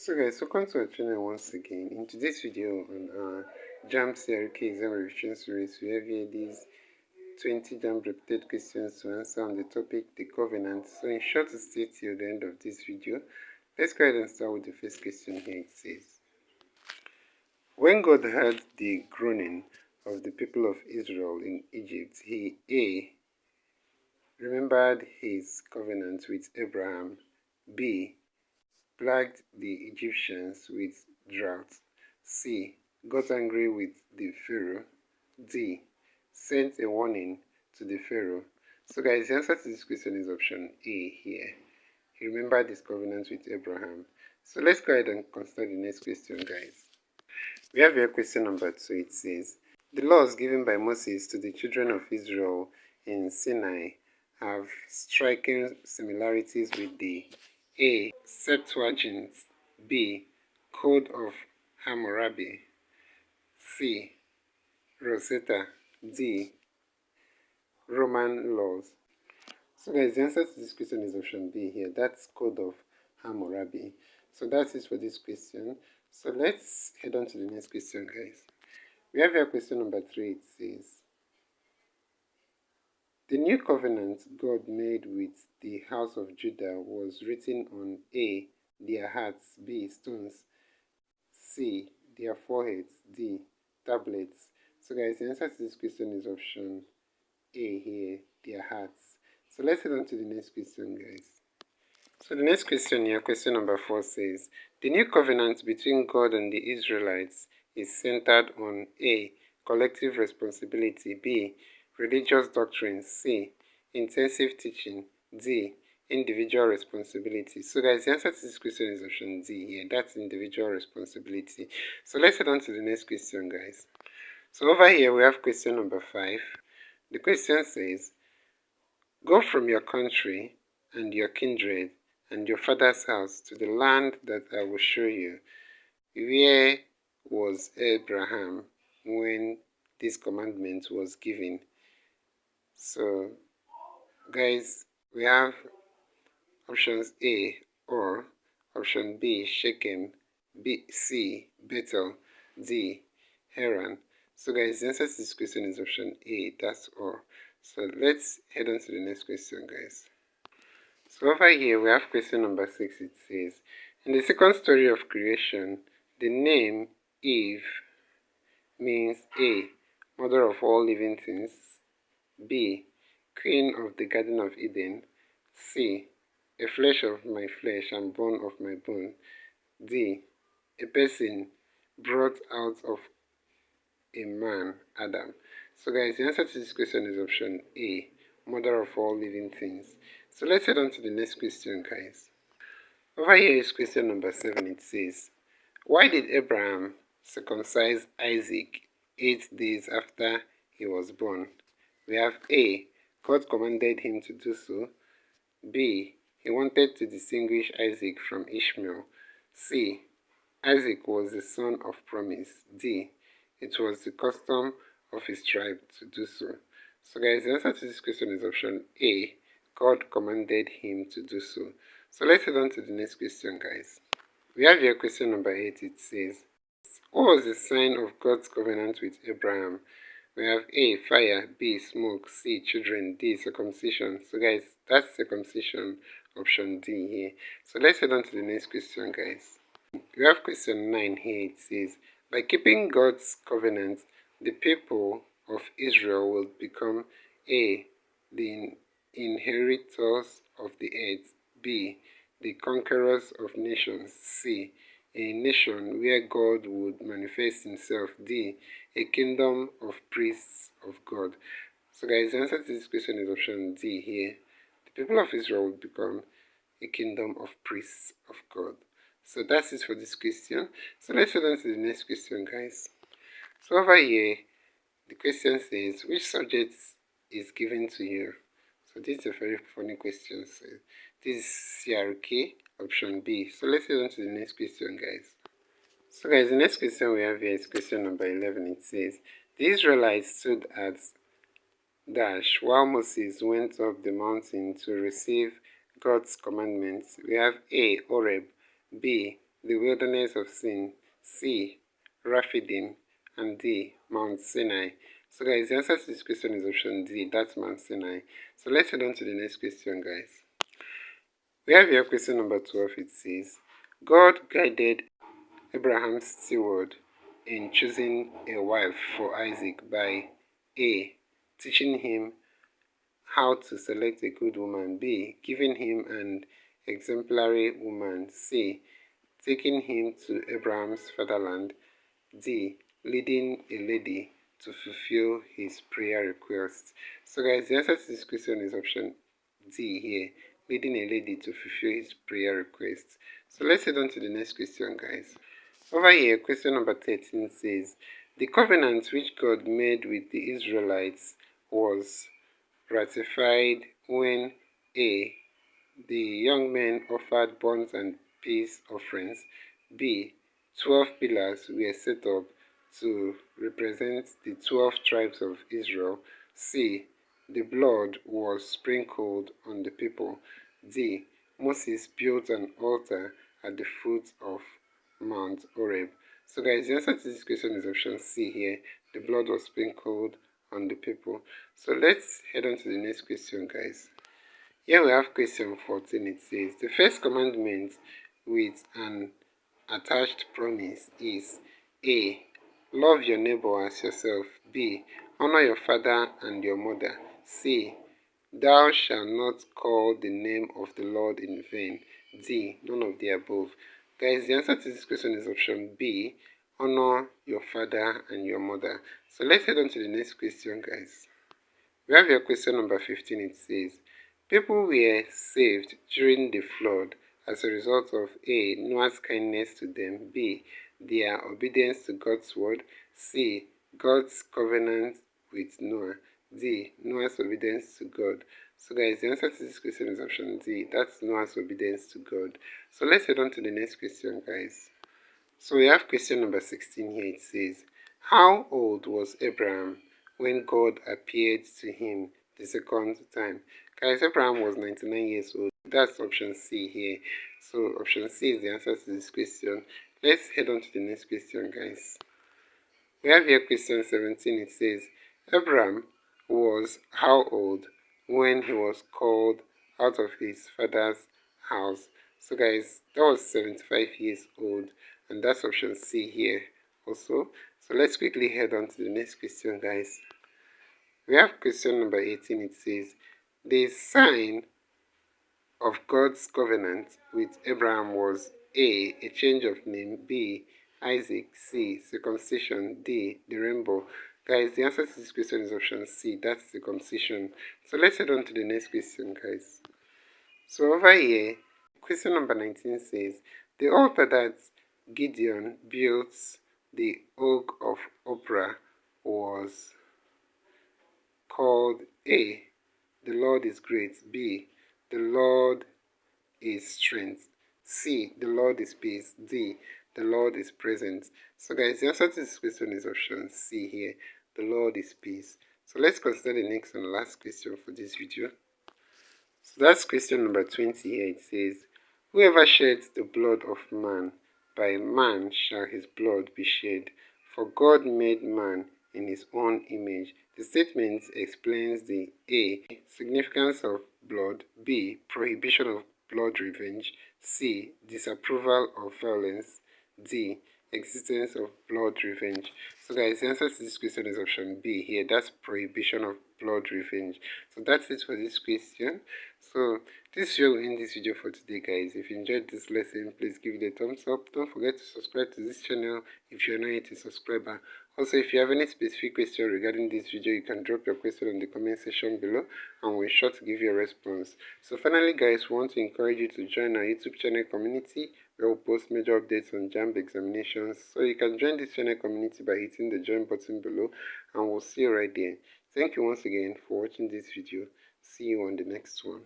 So guys, welcome to our channel once again. In today's video on our JAMB CRK exam revision series, we have here these 20 JAMB repeated questions to answer on the topic the covenant. So in short, to stay till the end of this video, let's go ahead and start with the first question here. It says, when God heard the groaning of the people of Israel in Egypt, he A. remembered his covenant with Abraham, B. plagued the Egyptians with drought, C. got angry with the Pharaoh, D. sent a warning to the Pharaoh. So guys, the answer to this question is option A here. He remembered his covenant with Abraham. So let's go ahead and consider the next question, guys. We have here question number 2. It says, the laws given by Moses to the children of Israel in Sinai have striking similarities with the A. Septuagint, B. Code of Hammurabi, C. Rosetta, D. Roman laws. So guys, the answer to this question is option B here. That's Code of Hammurabi. So that's it for this question. So let's head on to the next question, guys. We have here question number 3. It says, the new covenant God made with the house of Judah was written on A. their hearts, B. stones, C. their foreheads, D. tablets. So guys, the answer to this question is option A here, their hearts. So let's head on to the next question, guys. So the next question here, question number 4 says, the new covenant between God and the Israelites is centered on A. collective responsibility, B. religious doctrine, C. intensive teaching, D. individual responsibility. So guys, the answer to this question is option D here. That's individual responsibility. So let's head on to the next question, guys. So over here we have question number 5. The question says, go from your country and your kindred and your father's house to the land that I will show you. Where was Abraham when this commandment was given? So guys, we have options A, or option B, Shechem, B, C, Bethel, D, Haran. So guys, the answer to this question is option A, that's all. So let's head on to the next question, guys. So over here we have question number 6. It says, in the second story of creation, the name Eve means A. mother of all living things, B. queen of the Garden of Eden, C. a flesh of my flesh and bone of my bone, D. a person brought out of a man, Adam. So guys, the answer to this question is option A, mother of all living things. So let's head on to the next question, guys. Over here is question number 7. It says, why did Abraham circumcise Isaac 8 days after he was born? We have A. God commanded him to do so. B. He wanted to distinguish Isaac from Ishmael. C. Isaac was the son of promise. D. It was the custom of his tribe to do so. So guys, the answer to this question is option A. God commanded him to do so. So let's head on to the next question, guys. We have here question number 8. It says, what was the sign of God's covenant with Abraham? We have A. fire, B. smoke, C. children, D. circumcision. So guys, that's circumcision, option D here. So let's head on to the next question, guys. We have question 9 here. It says, by keeping God's covenant, the people of Israel will become A. the inheritors of the earth, B. the conquerors of nations, C. a nation where God would manifest himself, D. a kingdom of priests of God. So guys, the answer to this question is option D here. The people of Israel will become a kingdom of priests of God. So that's it for this question. So let's head on to the next question, guys. So over here, the question says, which subject is given to you? So this is a very funny question. So this is CRK, option B. So let's head on to the next question, guys. So guys, the next question we have here is question number 11. It says, the Israelites stood at dash while Moses went up the mountain to receive God's commandments. We have A. Horeb, B. the wilderness of Sin, C, Raphidim, and D, Mount Sinai. So guys, the answer to this question is option D, that's Mount Sinai. So let's head on to the next question, guys. We have here question number 12. It says, God guided Abraham's steward in choosing a wife for Isaac by A, teaching him how to select a good woman, B, giving him an exemplary woman, C, taking him to Abraham's fatherland, D, leading a lady to fulfill his prayer request. So guys, the answer to this question is option D here, leading a lady to fulfill his prayer request. So let's head on to the next question, guys. Over here, question number 13 says, the covenant which God made with the Israelites was ratified when A, the young men offered burnt and peace offerings, B, 12 pillars were set up to represent the 12 tribes of Israel, C, the blood was sprinkled on the people, D, Moses built an altar at the foot of Mount Horeb. So guys, the answer to this question is option C here. The blood was sprinkled on the people. So let's head on to the next question, guys. Here we have question 14. It says, the first commandment with an attached promise is A, love your neighbor as yourself. B, honor your father and your mother. C, thou shalt not call the name of the Lord in vain. D, none of the above. Guys, the answer to this question is option B, honor your father and your mother. So let's head on to the next question, guys. We have your question number 15. It says, people were saved during the flood as a result of A, Noah's kindness to them, B, their obedience to God's word, C, God's covenant with Noah, D, Noah's obedience to God. So guys, the answer to this question is option D, that's Noah's obedience to God. So let's head on to the next question, guys. So we have question number 16 here. It says, how old was Abraham when God appeared to him the second time? Guys, Abraham was 99 years old. That's option C here. So option C is the answer to this question. Let's head on to the next question, guys. We have here question 17. It says, Abraham was how old when he was called out of his father's house? So guys, that was 75 years old, and that's option C here also. So let's quickly head on to the next question, guys. We have question number 18. It says, the sign of God's covenant with Abraham was A, a change of name, B, Isaac, C, circumcision, D, the rainbow. Guys, the answer to this question is option C, that's circumcision. So let's head on to the next question, guys. So over here, question number 19 says, the altar that Gideon built the Oak of Oprah was called A, the Lord is great, B, the Lord is strength, C, the Lord is peace, D, the Lord is present. So guys, the answer to this question is option C here, the Lord is peace. So let's consider the next and last question for this video. So that's question number 20 here. It says, whoever sheds the blood of man, by man shall his blood be shed. For God made man in his own image. The statement explains the A, significance of blood, B, prohibition of blood revenge, C, disapproval of violence, D, existence of blood revenge. So guys, the answer to this question is option B here. That's prohibition of blood revenge. So that's it for this question. So this will end this video for today, guys. If you enjoyed this lesson, please give it a thumbs up. Don't forget to subscribe to this channel if you're not yet a subscriber. Also, if you have any specific question regarding this video, you can drop your question in the comment section below and we'll be sure to give you a response. So finally, guys, we want to encourage you to join our YouTube channel community where we'll post major updates on JAMB examinations. So you can join this channel community by hitting the join button below and we'll see you right there. Thank you once again for watching this video. See you on the next one.